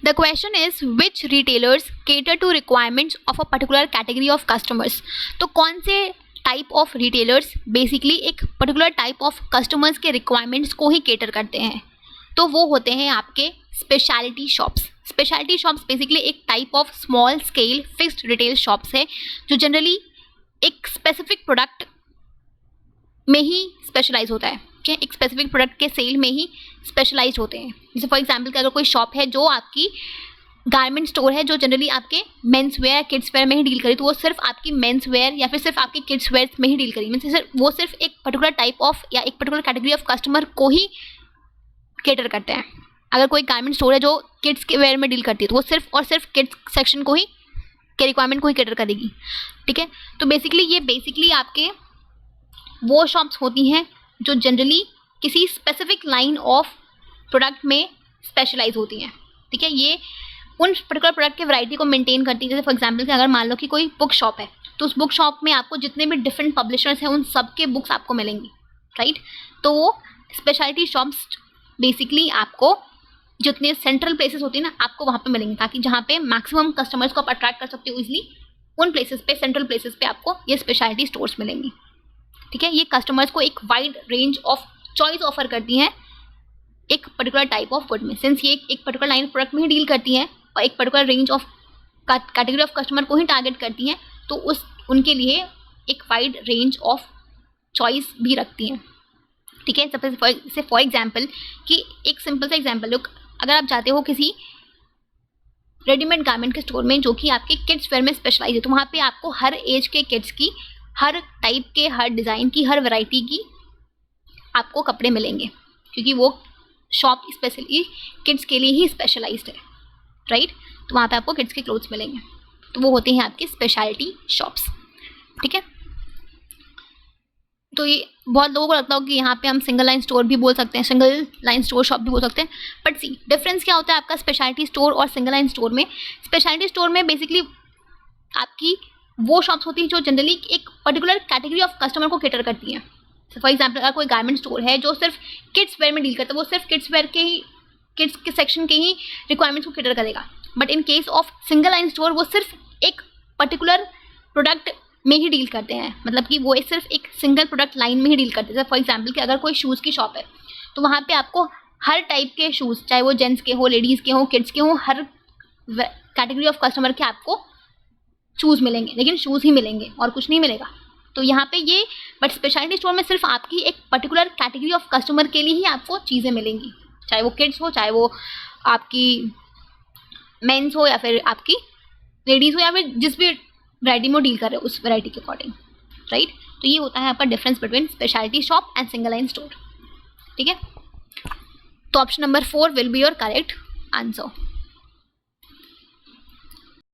The question is which retailers cater to requirements of a particular category of customers. तो कौन से type of retailers basically एक particular type of customers के requirements को ही cater करते हैं, तो वो होते हैं आपके speciality shops. Speciality shops basically एक type of small scale fixed retail shops है जो जनरली एक स्पेसिफिक प्रोडक्ट में ही स्पेशलाइज होता है, ठीक है, एक स्पेसिफिक प्रोडक्ट के सेल में ही स्पेशलाइज होते हैं। जैसे फॉर एग्जांपल कि अगर कोई शॉप है जो आपकी गारमेंट स्टोर है जो जनरली आपके मेंस वेयर किड्स वेयर में ही डील करी, तो वो सिर्फ आपकी मेंस वेयर या फिर सिर्फ आपके किड्स वेयर में ही डील करी, मीन्स वो सिर्फ एक पर्टिकुलर टाइप ऑफ या एक पर्टिकुलर कैटेगरी ऑफ कस्टमर को ही केटर करते हैं। अगर कोई गारमेंट स्टोर है जो किड्स के वेयर में डील करती है तो वो सिर्फ और सिर्फ किड्स सेक्शन को ही के रिक्वायरमेंट को ही केटर करेगी, ठीक है। तो बेसिकली आपके वो शॉप्स होती हैं जो जनरली किसी स्पेसिफिक लाइन ऑफ प्रोडक्ट में स्पेशलाइज होती हैं, ठीक है। ये उन पर्टिकुलर प्रोडक्ट की वैरायटी को मेंटेन करती है। जैसे फॉर एग्जांपल कि अगर मान लो कि कोई बुक शॉप है तो उस बुक शॉप में आपको जितने भी डिफरेंट पब्लिशर्स हैं उन सब के बुक्स आपको मिलेंगी, राइट। तो वो स्पेशलिटी शॉप्स बेसिकली आपको जितने सेंट्रल प्लेसेस होती है ना आपको वहाँ पे मिलेंगी, ताकि जहाँ पे मैक्सिमम कस्टमर्स को आप अट्रैक्ट कर सकते हो इजिली, उन प्लेसेस पे सेंट्रल प्लेसेस पे आपको ये स्पेशलिटी स्टोर्स मिलेंगी, ठीक है। ये कस्टमर्स को एक wide range of choice offer करती हैं एक पर्टिकुलर टाइप ऑफ गुड में, सिंस ये एक पर्टिकुलर लाइन प्रोडक्ट में ही डील करती हैं और एक particular range of category of customer को ही टारगेट करती हैं, तो उनके लिए एक वाइड रेंज ऑफ चॉइस भी रखती हैं, ठीक है। सबसे फॉर एग्जाम्पल कि एक सिंपल सा एग्जाम्पल लो, अगर आप जाते हो किसी रेडीमेड गारमेंट के स्टोर में जो कि आपके किड्स वेयर में स्पेशलाइज है, तो वहाँ पे आपको हर एज के किड्स की, हर टाइप के, हर डिज़ाइन की, हर वैरायटी की आपको कपड़े मिलेंगे, क्योंकि वो शॉप स्पेशली किड्स के लिए ही स्पेशलाइज्ड है, राइट। तो वहाँ पे आपको किड्स के क्लोथ्स मिलेंगे, तो वो होते हैं आपकी स्पेशलिटी शॉप्स, ठीक है। तो ये बहुत लोगों को लगता हो कि यहाँ पे हम सिंगल लाइन स्टोर भी बोल सकते हैं, सिंगल लाइन स्टोर शॉप भी बोल सकते हैं, बट सी डिफरेंस क्या होता है आपका स्पेशलिटी स्टोर और सिंगल लाइन स्टोर में। स्पेशलिटी स्टोर में बेसिकली आपकी वो शॉप्स होती हैं जो जनरली एक पर्टिकुलर कैटेगरी ऑफ कस्टमर को केटर करती हैं। फॉर एग्जाम्पल अगर कोई गारमेंट स्टोर है जो सिर्फ किड्स वेयर में डील करता है, वो सिर्फ किड्स वेयर के ही, किड्स के सेक्शन के ही रिक्वायरमेंट्स को केटर करेगा। But in case of single line store वो सिर्फ एक पर्टिकुलर प्रोडक्ट में ही डील करते हैं, मतलब कि वो सिर्फ एक सिंगल प्रोडक्ट लाइन में ही डील करते हैं। फॉर एग्जाम्पल कि अगर कोई शूज़ की शॉप है तो वहाँ पे आपको हर टाइप के शूज़, चाहे वो जेंट्स के हो, लेडीज़ के हो, किड्स के हो, हर कैटेगरी ऑफ कस्टमर के आपको शूज़ मिलेंगे, लेकिन शूज़ ही मिलेंगे और कुछ नहीं मिलेगा। तो यहाँ पे ये बट स्पेशलिटी स्टोर में सिर्फ आपकी एक पर्टिकुलर कैटेगरी ऑफ कस्टमर के लिए ही आपको चीज़ें मिलेंगी, चाहे वो किड्स हो, चाहे वो आपकी मेंस हो, या फिर आपकी लेडीज़ हो, या फिर जिस भी वैरायटी में डील कर रहे हो उस वैरायटी के अकॉर्डिंग, राइट। तो ये होता है आपका difference between speciality shop and single line store, ठीक है। तो option number 4 will be your correct answer.